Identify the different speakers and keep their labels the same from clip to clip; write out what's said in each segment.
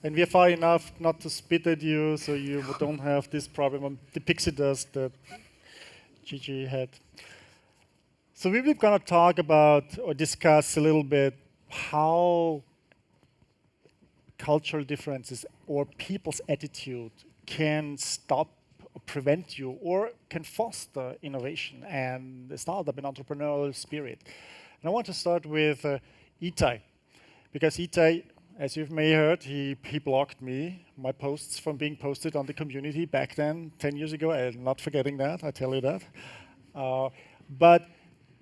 Speaker 1: And we are far enough not to spit at you, so you don't have this problem of the pixie dust that Gigi had. So we were going to talk about or discuss a little bit how cultural differences or people's attitude can stop or prevent you or can foster innovation and the startup and entrepreneurial spirit. And I want to start with Etay, because Etay, as you may have heard, he blocked me, my posts from being posted on the community back then, 10 years ago. I'm not forgetting that, I tell you that. But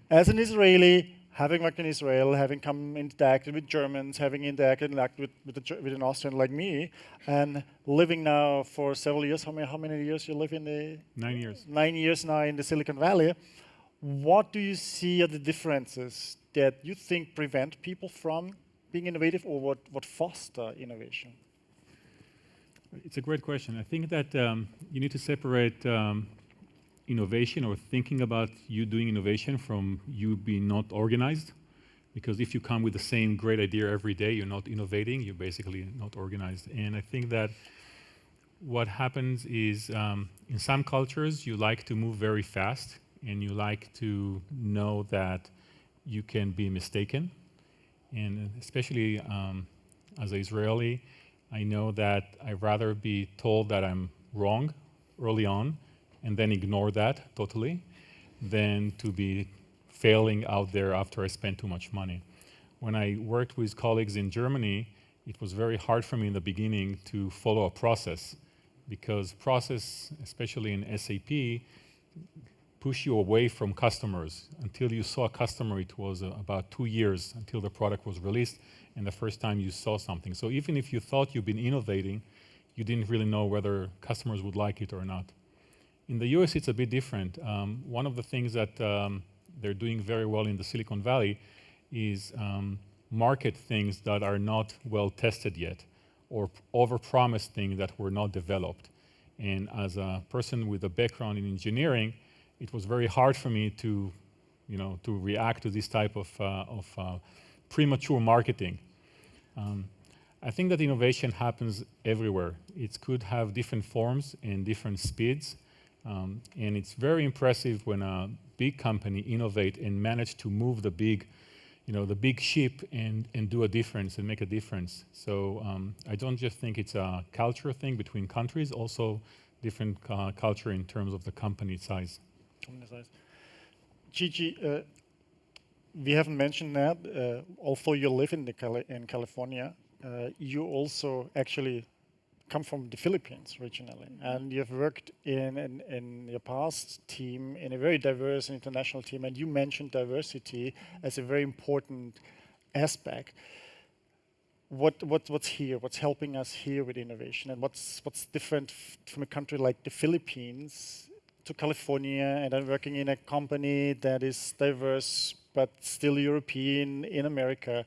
Speaker 1: as an Israeli, having worked in Israel, having come interacted with Germans, having interacted with an Austrian like me, and living now for several years, how many years you live in the...
Speaker 2: 9 years.
Speaker 1: 9 years now in the Silicon Valley. What do you see are the differences that you think prevent people from being innovative, or what foster innovation?
Speaker 2: It's a great question. I think that you need to separate innovation or thinking about you doing innovation from you being not organized. Because if you come with the same great idea every day, you're not innovating, you're basically not organized. And I think that what happens is in some cultures, you like to move very fast and you like to know that you can be mistaken. And especially as an Israeli, I know that I'd rather be told that I'm wrong early on and then ignore that totally than to be failing out there after I spent too much money. When I worked with colleagues in Germany, it was very hard for me in the beginning to follow a process, because process, especially in SAP, push you away from customers. Until you saw a customer, it was about 2 years until the product was released and the first time you saw something. So even if you thought you've been innovating, you didn't really know whether customers would like it or not. In the US, it's a bit different. One of the things that they're doing very well in the Silicon Valley is market things that are not well tested yet, or overpromise things that were not developed. And as a person with a background in engineering, it was very hard for me to, to react to this type of premature marketing. I think that innovation happens everywhere. It could have different forms and different speeds. And it's very impressive when a big company innovate and manage to move the big ship and do a difference and make a difference. So I don't just think it's a culture thing between countries, also different culture in terms of the company size.
Speaker 1: Gigi, we haven't mentioned that, although you live in California, you also actually come from the Philippines originally, and you've worked in your past team in a very diverse international team, and you mentioned diversity as a very important aspect. What's here? What's helping us here with innovation, and what's different from a country like the Philippines to California, and then working in a company that is diverse but still European in America?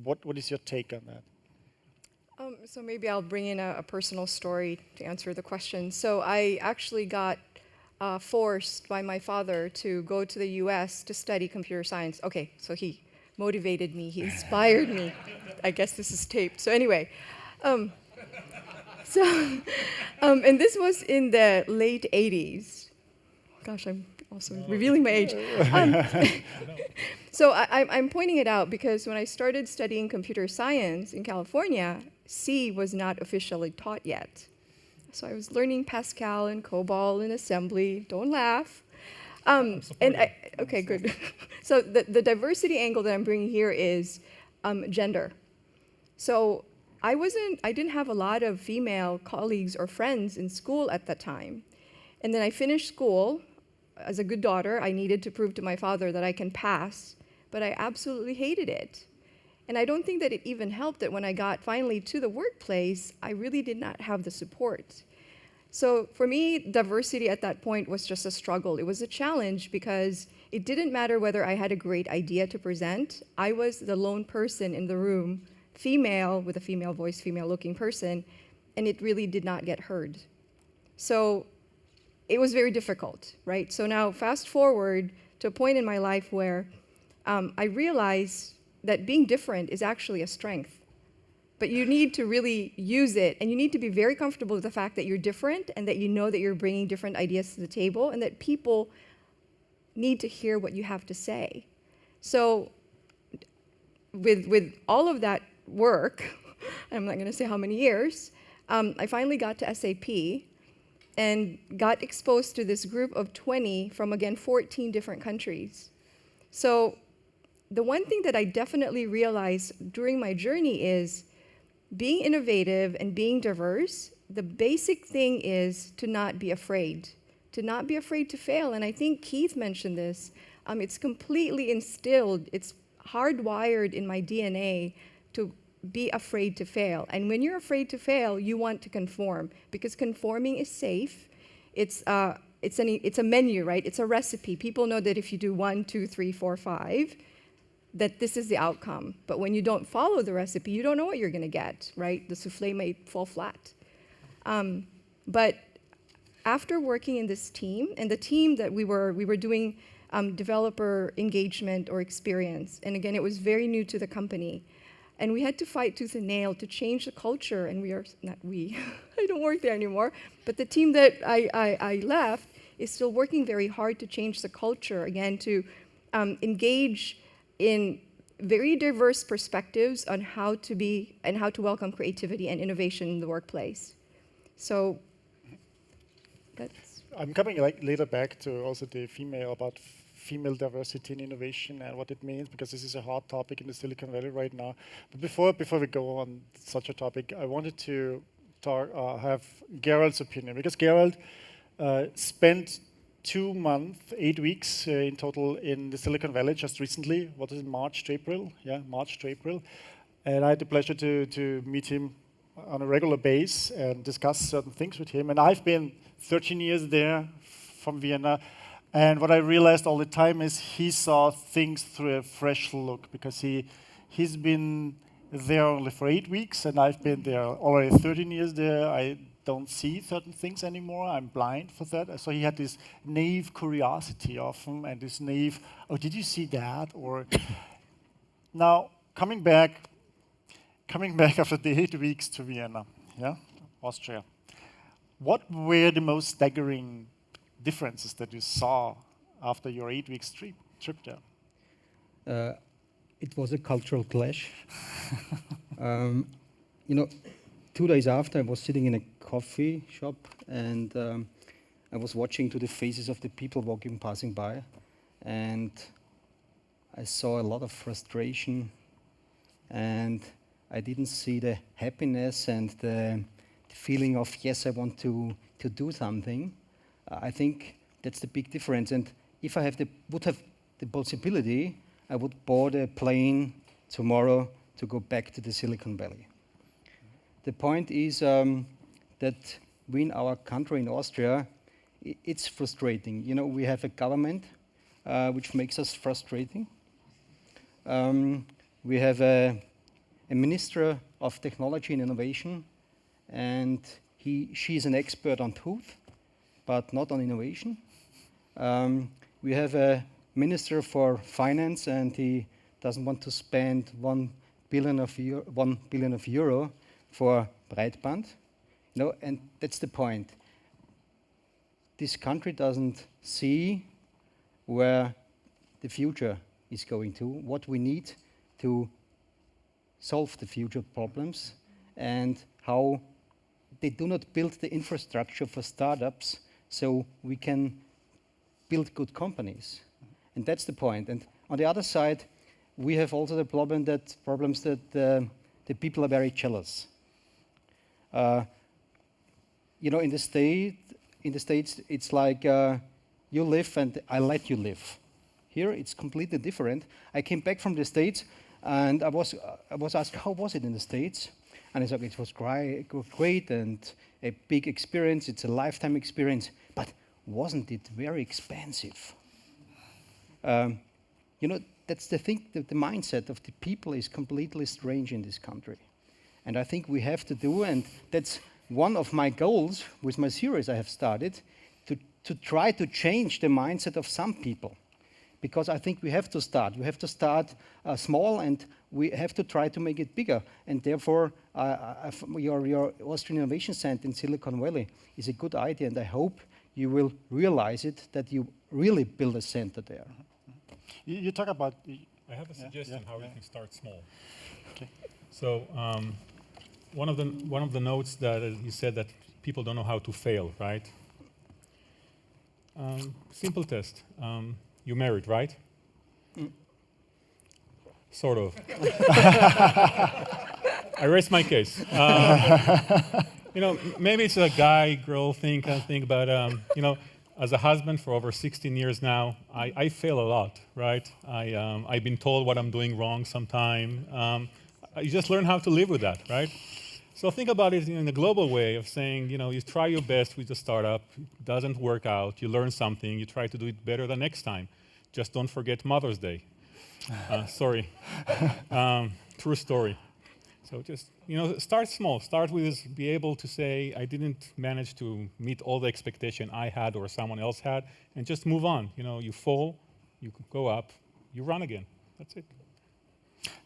Speaker 1: What is your take on that?
Speaker 3: So maybe I'll bring in a personal story to answer the question. So I actually got forced by my father to go to the US to study computer science. Okay, so he motivated me, he inspired me. I guess this is taped. So anyway, and this was in the late 80s. Gosh, I'm also revealing my age. So I'm pointing it out because when I started studying computer science in California, C was not officially taught yet. So I was learning Pascal and COBOL and assembly. Don't laugh. Okay, good. So the diversity angle that I'm bringing here is gender. So I didn't have a lot of female colleagues or friends in school at that time. And then I finished school. As a good daughter, I needed to prove to my father that I can pass, but I absolutely hated it. And I don't think that it even helped that when I got finally to the workplace, I really did not have the support. So for me, diversity at that point was just a struggle. It was a challenge because it didn't matter whether I had a great idea to present. I was the lone person in the room, female, with a female voice, female-looking person, and it really did not get heard. So it was very difficult, right? So now fast forward to a point in my life where I realized that being different is actually a strength. But you need to really use it, and you need to be very comfortable with the fact that you're different and that you know that you're bringing different ideas to the table and that people need to hear what you have to say. So with all of that work, I'm not going to say how many years, I finally got to SAP and got exposed to this group of 20 from, again, 14 different countries. So the one thing that I definitely realized during my journey is being innovative and being diverse, the basic thing is to not be afraid to fail. And I think Keith mentioned this. It's completely instilled, it's hardwired in my DNA to be afraid to fail. And when you're afraid to fail, you want to conform, because conforming is safe. It's a menu, right? It's a recipe. People know that if you do 1, 2, 3, 4, 5, that this is the outcome. But when you don't follow the recipe, you don't know what you're going to get, right? The souffle may fall flat. But after working in this team, and the team that we were doing developer engagement or experience, and again, it was very new to the company. And we had to fight tooth and nail to change the culture, and I don't work there anymore, but the team that I left is still working very hard to change the culture, again, to engage in very diverse perspectives on how to be and how to welcome creativity and innovation in the workplace. So that's...
Speaker 1: I'm coming later back to also the female diversity and innovation and what it means, because this is a hot topic in the Silicon Valley right now. But before we go on such a topic, I wanted to have Gerald's opinion, because Gerald spent 2 months, 8 weeks in total in the Silicon Valley just recently. What is it, March to April? Yeah, March to April. And I had the pleasure to meet him on a regular basis and discuss certain things with him. And I've been 13 years there from Vienna. And what I realized all the time is he saw things through a fresh look, because he's been there only for 8 weeks, and I've been there already 13 years there. I don't see certain things anymore. I'm blind for that. So he had this naive curiosity of him, and this naive, oh, did you see that? Or now coming back after the 8 weeks to Vienna, yeah, Austria. What were the most staggering differences that you saw after your 8 weeks trip there?
Speaker 4: It was a cultural clash. 2 days after, I was sitting in a coffee shop, and I was watching to the faces of the people passing by, and I saw a lot of frustration, and I didn't see the happiness and the feeling of, yes, I want to do something. I think that's the big difference. And if I would have the possibility, I would board a plane tomorrow to go back to the Silicon Valley. The point is that we in our country, in Austria, it's frustrating. We have a government which makes us frustrating. We have a Minister of Technology and Innovation, and she is an expert on tooth, but not on innovation. We have a Minister for Finance, and he doesn't want to spend 1 billion euro for Breitband. And that's the point. This country doesn't see where the future is going to, what we need to solve the future problems, and how they do not build the infrastructure for startups so we can build good companies. And that's the point. And on the other side, we have also the problems that the people are very jealous. In the States, it's like you live and I let you live. Here, it's completely different. I came back from the States, and I was asked, how was it in the States? And I said, it was great and a big experience. It's a lifetime experience. But wasn't it very expensive? That's the thing, the mindset of the people is completely strange in this country. And I think we have to do, and that's one of my goals with my series I have started, to try to change the mindset of some people. Because I think we have to start. We have to start small, and we have to try to make it bigger. And therefore, your Austrian Innovation Center in Silicon Valley is a good idea, and I hope you will realize it, that you really build a center there.
Speaker 1: You talk about...
Speaker 2: I have a suggestion how we can start small.
Speaker 1: Okay.
Speaker 2: So one of the notes that you said that people don't know how to fail, right? Simple test. You're married, right? Sort of. I rest my case. You know, maybe it's a guy-girl thing kind of thing, but you know, as a husband for over 16 years now, I fail a lot, right? I've been told what I'm doing wrong sometime. You just learn how to live with that, right? So think about it in a global way of saying, you know, you try your best with the startup, it doesn't work out, you learn something, you try to do it better the next time. Just don't forget Mother's Day. Sorry. True story. So just, you know, start small. Start with be able to say, I didn't manage to meet all the expectation I had or someone else had, and just move on. You know, you fall, you go up, you run again. That's it.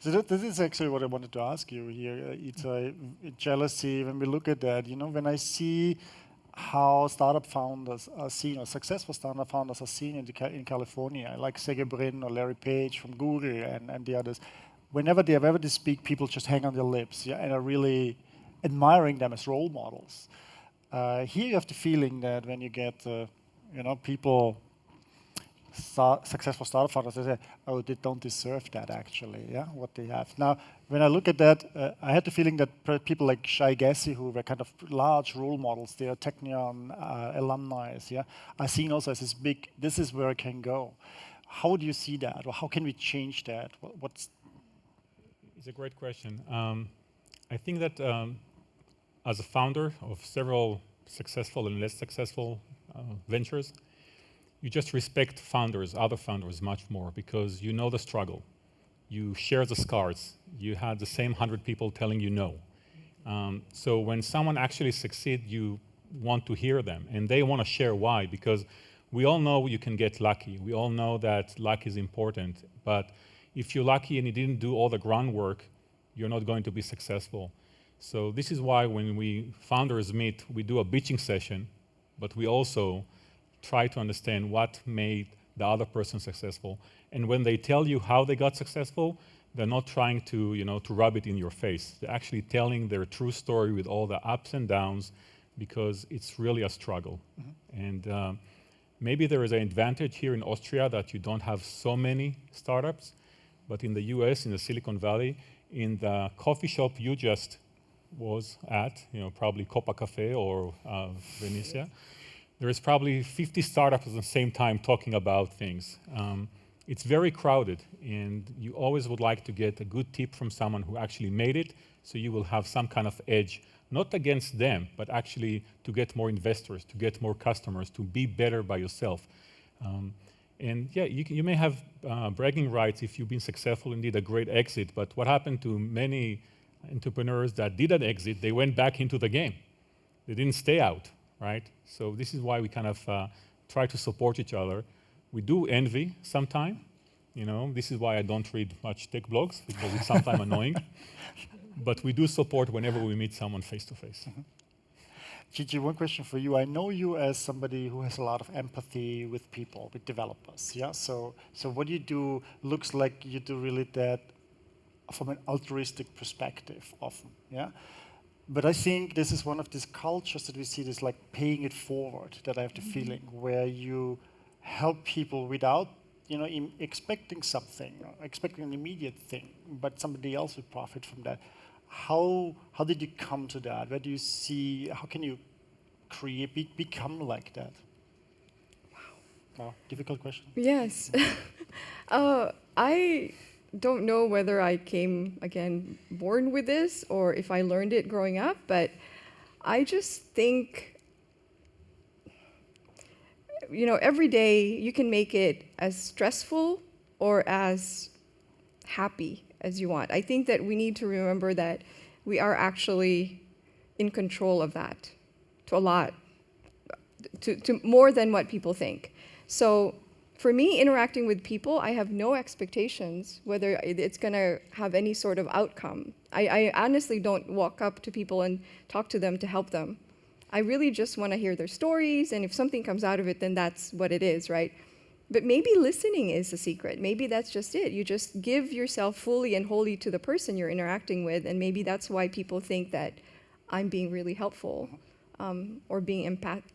Speaker 1: So this is actually what I wanted to ask you here. It's jealousy. When we look at that, you know, when I see how startup founders are seen, or successful startup founders are seen in California, like Sergey Brin or Larry Page from Google and the others, whenever they have ever to speak, people just hang on their lips, yeah, and are really admiring them as role models. Here you have the feeling that when you get, you know, people, successful startup founders, they say, oh, they don't deserve that actually, yeah, what they have. Now, when I look at that, I had the feeling that people like Shai Gassi, who were kind of large role models, they are Technion alumni, yeah, are seen also as this big, this is where I can go. How do you see that? Or how can we change that?
Speaker 2: It's a great question. I think that as a founder of several successful and less successful ventures, you just respect founders, other founders much more because you know the struggle. You share the scars. You had the same 100 people telling you no. So when someone actually succeeds, you want to hear them and they want to share why, because we all know you can get lucky. We all know that luck is important, but if you're lucky and you didn't do all the groundwork, you're not going to be successful. So this is why when we founders meet, we do a bitching session, but we also try to understand what made the other person successful. And when they tell you how they got successful, they're not trying to, you know, to rub it in your face. They're actually telling their true story with all the ups and downs because it's really a struggle. Mm-hmm. And maybe there is an advantage here in Austria that you don't have so many startups. But in the US, in the Silicon Valley, in the coffee shop you just was at, you know, probably Copa Cafe or Venetia, there is probably 50 startups at the same time talking about things. It's very crowded, and you always would like to get a good tip from someone who actually made it, so you will have some kind of edge, not against them, but actually to get more investors, to get more customers, to be better by yourself. And yeah, you may have bragging rights if you've been successful and did a great exit, but what happened to many entrepreneurs that did an exit, they went back into the game. They didn't stay out, right? So this is why we kind of try to support each other. We do envy sometimes, you know, this is why I don't read much tech blogs, because it's sometimes annoying. But we do support whenever we meet someone face to face.
Speaker 1: Mm-hmm. Gigi, one question for you. I know you as somebody who has a lot of empathy with people, with developers, yeah? So what you do looks like you do really that from an altruistic perspective often, yeah? But I think this is one of these cultures that we see, this like paying it forward, that I have the feeling, where you help people without, you know, expecting something, expecting an immediate thing, but somebody else would profit from that. How did you come to that? Where do you see, how can you create, become like that? Wow, difficult question.
Speaker 3: Yes. I don't know whether I came, again, born with this or if I learned it growing up, but I just think, you know, every day you can make it as stressful or as happy as you want. I think that we need to remember that we are actually in control of that to a lot, to more than what people think. So For me, interacting with people, I have no expectations whether it's going to have any sort of outcome. I honestly don't walk up to people and talk to them to help them. I really just want to hear their stories, and if something comes out of it, then that's what it is, right? But maybe listening is the secret. Maybe that's just it. You just give yourself fully and wholly to the person you're interacting with, and maybe that's why people think that I'm being really helpful or being empathic.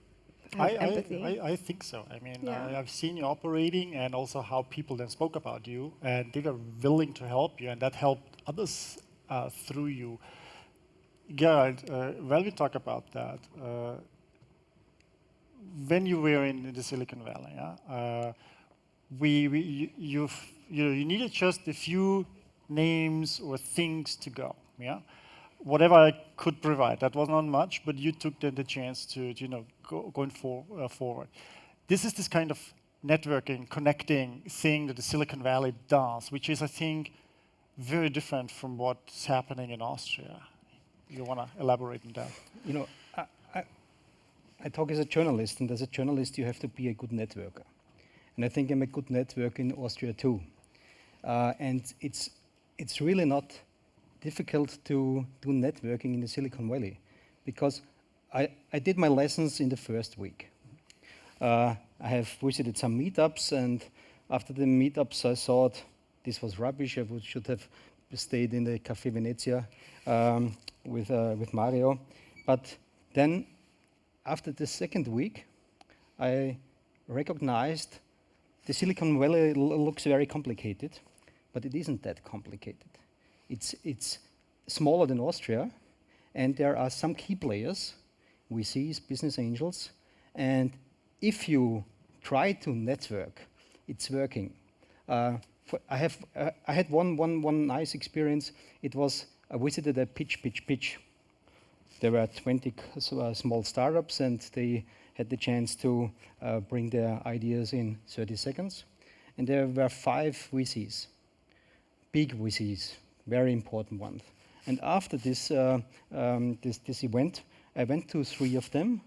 Speaker 1: I think so. I mean,
Speaker 3: Yeah.
Speaker 1: I've seen you operating and also how people then spoke about you, and they were willing to help you, and that helped others through you. Gerald, while we talk about that, when you were in the Silicon Valley, you needed just a few names or things to go, yeah? Whatever I could provide. That was not much, but you took the chance to going forward. This is this kind of networking, connecting thing that the Silicon Valley does, which is, I think, very different from what's happening in Austria. You want to elaborate on that?
Speaker 4: You know, I talk as a journalist, and as a journalist, you have to be a good networker. And I think I'm a good networker in Austria too. And it's really not difficult to do networking in the Silicon Valley, because I did my lessons in the first week. I have visited some meetups, and after the meetups I thought this was rubbish. I should have stayed in the Café Venezia with Mario. But then after the second week I recognized the Silicon Valley looks very complicated, but it isn't that complicated. It's smaller than Austria, and there are some key players, VCs, business angels, and if you try to network, it's working. I had one nice experience. It was I visited a pitch. There were 20 small startups, and they had the chance to bring their ideas in 30 seconds. And there were 5 VCs, big VCs, very important ones. And after this event, I went to 3 of them,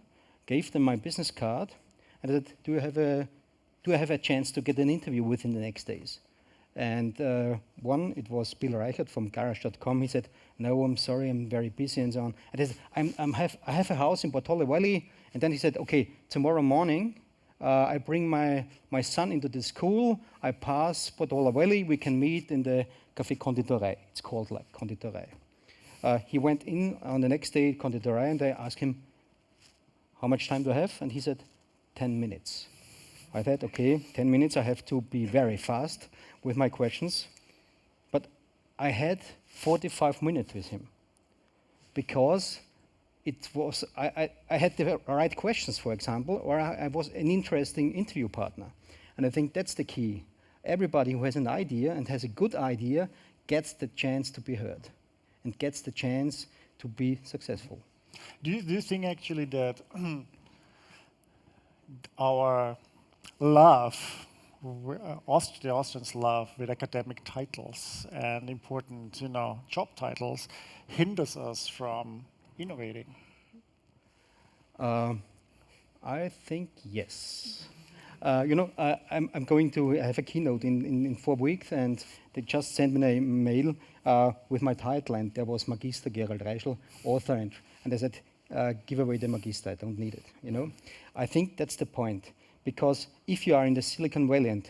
Speaker 4: gave them my business card, and I said, do I have a chance to get an interview within the next days? And one, it was Bill Reischer from Garage.com. He said, no, I'm sorry, I'm very busy and so on. And I said, I have a house in Portola Valley. And then he said, okay, tomorrow morning, I bring my son into the school. I pass Portola Valley. We can meet in the Café Konditorei. It's called like Konditorei. He went in on the next day, Konditorei, and I asked him, how much time do I have? And he said, 10 minutes. I thought, okay, 10 minutes, I have to be very fast with my questions. But I had 45 minutes with him because it was, I had the right questions, for example, or I was an interesting interview partner. And I think that's the key. Everybody who has an idea and has a good idea gets the chance to be heard and gets the chance to be successful.
Speaker 1: Do you think actually that our love, the Austrians' love with academic titles and important, job titles, hinders us from innovating?
Speaker 4: I think yes. I'm going to have a keynote in 4 weeks, and they just sent me a mail with my title, and there was Magister Gerald Reischer, author, and they said, give away the Magister, I don't need it, I think that's the point, because if you are in the Silicon Valley, and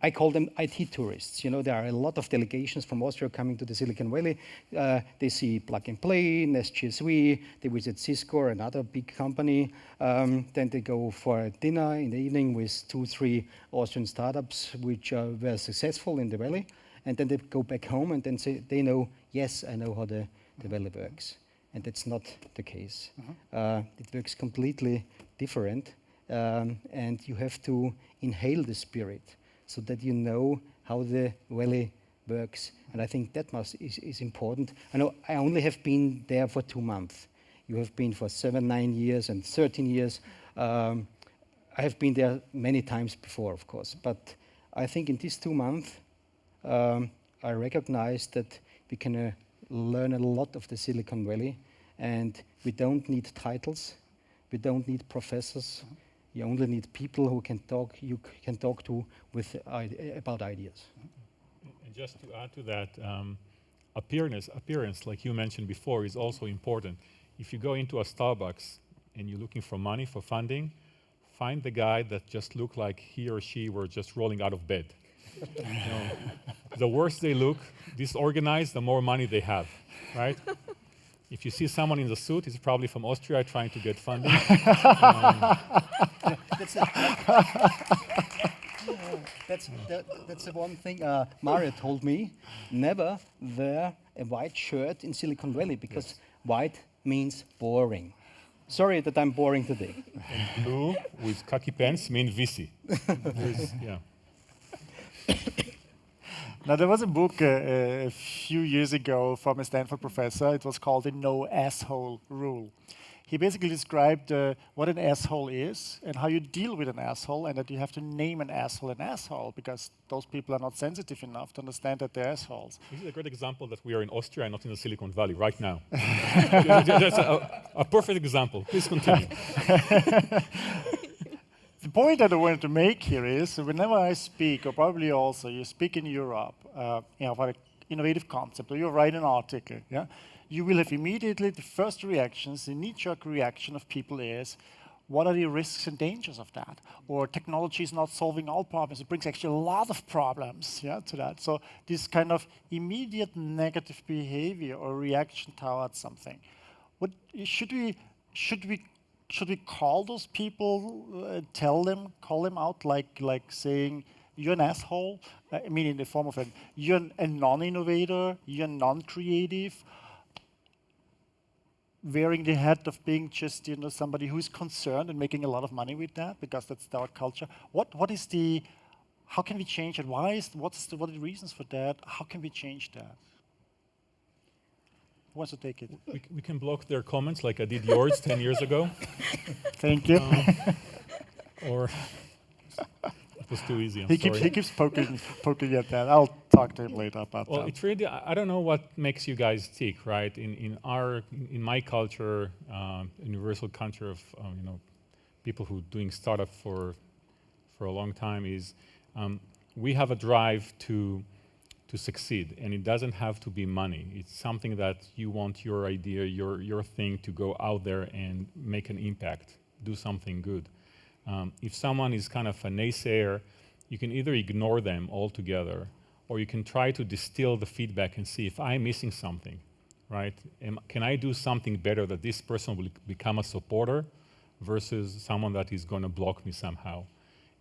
Speaker 4: I call them IT tourists, there are a lot of delegations from Austria coming to the Silicon Valley. They see Plug and Play, Nest GSV, they visit Cisco, another big company. Then they go for a dinner in the evening with 2, 3 Austrian startups which were successful in the Valley. And then they go back home and then say, they know, yes, I know how the Valley works. And that's not the case. It works completely different. And you have to inhale the spirit, so that you know how the Valley works. And I think that is important. I know I only have been there for 2 months. You have been for 7, 9 years and 13 years. I have been there many times before, of course. But I think in these 2 months, I recognized that we can learn a lot of the Silicon Valley. And we don't need titles. We don't need professors. You only need people who can talk. You can talk to with about ideas.
Speaker 2: And just to add to that, appearance, like you mentioned before, is also important. If you go into a Starbucks and you're looking for money for funding, find the guy that just looked like he or she were just rolling out of bed. You know, the worse they look, disorganized, the more money they have, right? If you see someone in the suit, he's probably from Austria trying to get funding.
Speaker 4: That's the one thing Mario told me. Never wear a white shirt in Silicon Valley because white means boring. Sorry that I'm boring today.
Speaker 2: And blue with khaki pants mean VC. Yeah.
Speaker 1: Now, there was a book a few years ago from a Stanford professor. It was called the No Asshole Rule. He basically described what an asshole is and how you deal with an asshole, and that you have to name an asshole because those people are not sensitive enough to understand that they're assholes.
Speaker 2: This is a great example that we are in Austria and not in the Silicon Valley right now. That's a perfect example. Please continue.
Speaker 1: The point that I wanted to make here is, whenever I speak, or probably also you speak in Europe, about an innovative concept, or you write an article, you will have immediately the first reactions, the knee-jerk reaction of people is, what are the risks and dangers of that? Or technology is not solving all problems. It brings actually a lot of problems to that. So this kind of immediate negative behavior or reaction towards something. What should we call those people, call them out, like saying, you're an asshole? I mean, in the form of you're a non-innovator, you're non-creative, wearing the hat of being just somebody who's concerned and making a lot of money with that because that's our culture. How can we change it? What are the reasons for that? How can we change that? Who wants to take it?
Speaker 2: We can block their comments like I did yours 10 years ago.
Speaker 1: Thank you.
Speaker 2: Or it was too easy.
Speaker 1: He keeps poking at that. I'll talk to him later about that.
Speaker 2: Well, it's really, I don't know what makes you guys tick, right? In my culture, universal culture of people who doing startup for a long time is we have a drive to succeed, and it doesn't have to be money. It's something that you want your idea, your thing to go out there and make an impact, do something good. If someone is kind of a naysayer, you can either ignore them altogether, or you can try to distill the feedback and see if I'm missing something, right? Can I do something better that this person will become a supporter versus someone that is going to block me somehow?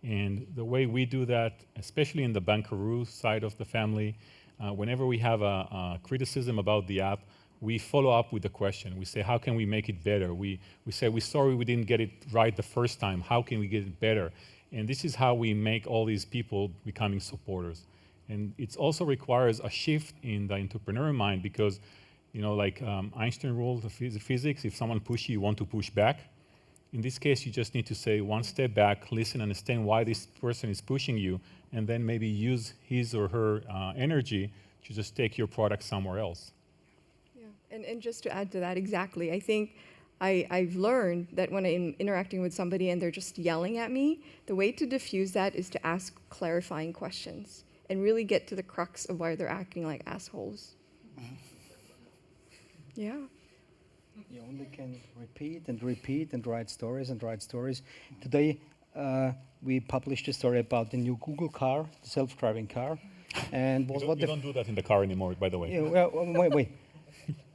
Speaker 2: And the way we do that, especially in the Bankaroo side of the family, whenever we have a criticism about the app, we follow up with the question. We say, how can we make it better? We say, we're sorry we didn't get it right the first time. How can we get it better? And this is how we make all these people becoming supporters. And it also requires a shift in the entrepreneur mind because, like Einstein rule of physics, if someone pushes you, you want to push back. In this case, you just need to say one step back, listen, understand why this person is pushing you, and then maybe use his or her energy to just take your product somewhere else.
Speaker 3: Yeah, and just to add to that, exactly, I think I've learned that when I'm interacting with somebody and they're just yelling at me, the way to diffuse that is to ask clarifying questions and really get to the crux of why they're acting like assholes. Yeah.
Speaker 4: You only can repeat and repeat and write stories and write stories. Today, we published a story about the new Google car, the self-driving car. And
Speaker 2: you don't do that in the car anymore, by the way.
Speaker 4: Yeah, well, wait.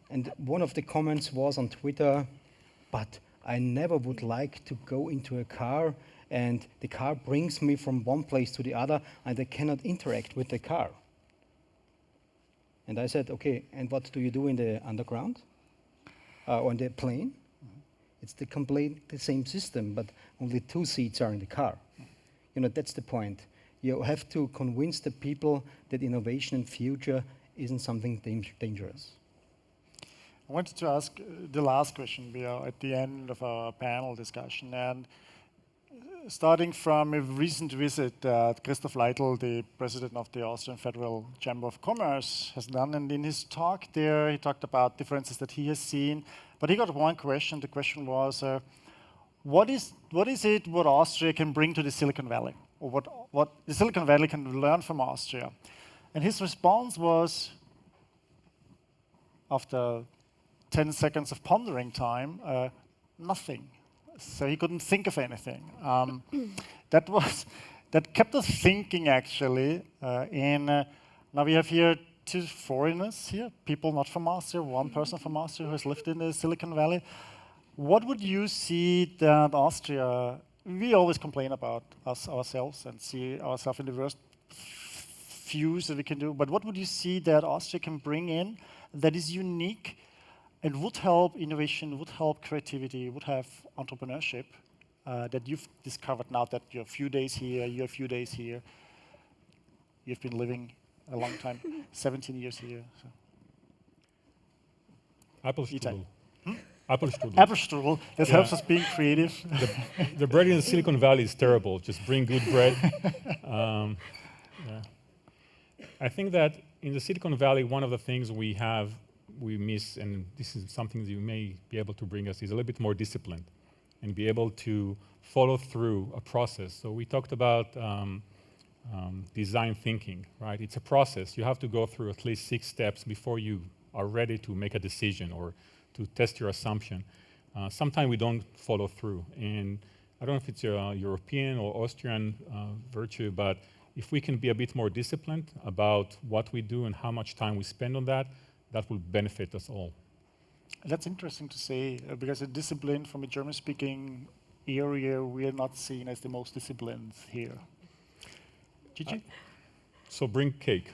Speaker 4: And one of the comments was on Twitter, but I never would like to go into a car and the car brings me from one place to the other and I cannot interact with the car. And I said, okay, and what do you do in the underground? On the plane? It's the same system, but only 2 seats are in the car. That's the point. You have to convince the people that innovation in future isn't something dangerous.
Speaker 1: I wanted to ask the last question. We are at the end of our panel discussion, and starting from a recent visit that Christoph Leitl, the president of the Austrian Federal Chamber of Commerce, has done, and in his talk there, he talked about differences that he has seen. But he got one question. The question was, what is it what Austria can bring to the Silicon Valley, or what the Silicon Valley can learn from Austria? And his response was, after 10 seconds of pondering time, nothing. So he couldn't think of anything. That kept us thinking, actually. Now we have here 2 foreigners here, people not from Austria, 1 person from Austria who has lived in the Silicon Valley. What would you see that Austria, we always complain about ourselves and see ourselves in the worst views that we can do, but what would you see that Austria can bring in that is unique and would help innovation, would help creativity, would have entrepreneurship that you've discovered now that you're a few days here, you're a few days here. You've been living a long time, 17 years here. So.
Speaker 2: Apfelstrudel. Apfelstrudel.
Speaker 1: Apfelstrudel, that helps us being creative.
Speaker 2: The bread in the Silicon Valley is terrible. Just bring good bread. I think that in the Silicon Valley, one of the things we miss, and this is something that you may be able to bring us, is a little bit more discipline and be able to follow through a process. So we talked about design thinking, right? It's a process. You have to go through at least 6 steps before you are ready to make a decision or to test your assumption. Sometimes we don't follow through. And I don't know if it's a European or Austrian virtue, but if we can be a bit more disciplined about what we do and how much time we spend on that, that will benefit us all.
Speaker 1: That's interesting to say, because a discipline from a German-speaking area, we are not seen as the most disciplined here. Gigi?
Speaker 2: So bring cake.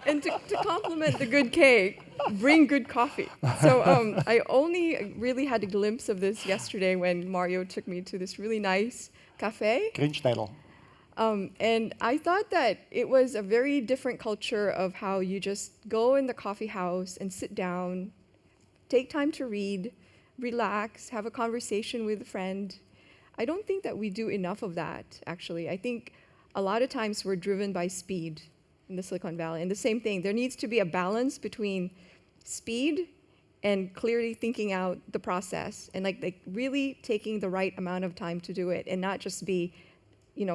Speaker 3: And to complement the good cake, bring good coffee. So I only really had a glimpse of this yesterday when Mario took me to this really nice cafe.
Speaker 1: Grünsteidl.
Speaker 3: And I thought that it was a very different culture of how you just go in the coffee house and sit down, take time to read, relax, have a conversation with a friend. I don't think that we do enough of that, actually. I think a lot of times we're driven by speed in the Silicon Valley. And the same thing, there needs to be a balance between speed and clearly thinking out the process and like really taking the right amount of time to do it and not just be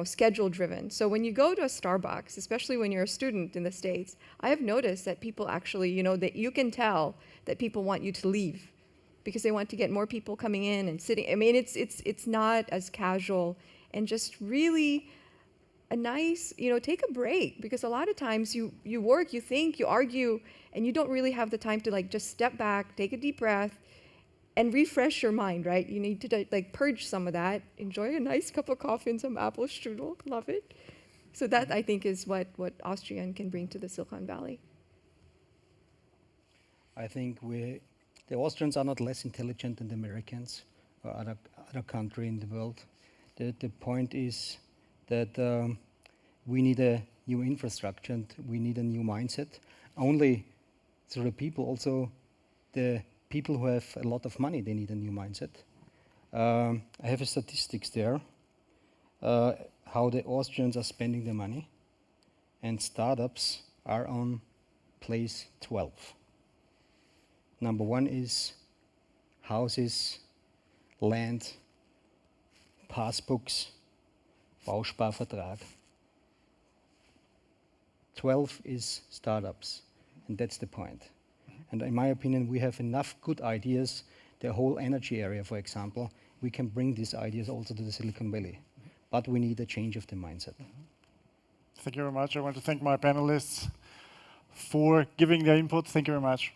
Speaker 3: schedule driven. So when you go to a Starbucks, especially when you're a student in the States, I have noticed that people actually, that you can tell that people want you to leave because they want to get more people coming in and sitting. I mean, it's not as casual and just really a nice, take a break, because a lot of times you work, you think, you argue, and you don't really have the time to just step back, take a deep breath, and refresh your mind, right? You need to purge some of that, enjoy a nice cup of coffee and some apple strudel, love it. So that, I think, is what Austrian can bring to the Silicon Valley.
Speaker 4: I think the Austrians are not less intelligent than the Americans or other country in the world. The point is that we need a new infrastructure and we need a new mindset. Only through the people, also the people who have a lot of money, they need a new mindset. I have a statistics there, how the Austrians are spending their money, and startups are on place 12. Number 1 is houses, land, passbooks, Bausparvertrag. 12 is startups, and that's the point. And in my opinion, we have enough good ideas. The whole energy area, for example, we can bring these ideas also to the Silicon Valley. But we need a change of the mindset.
Speaker 1: Thank you very much. I want to thank my panelists for giving their input. Thank you very much.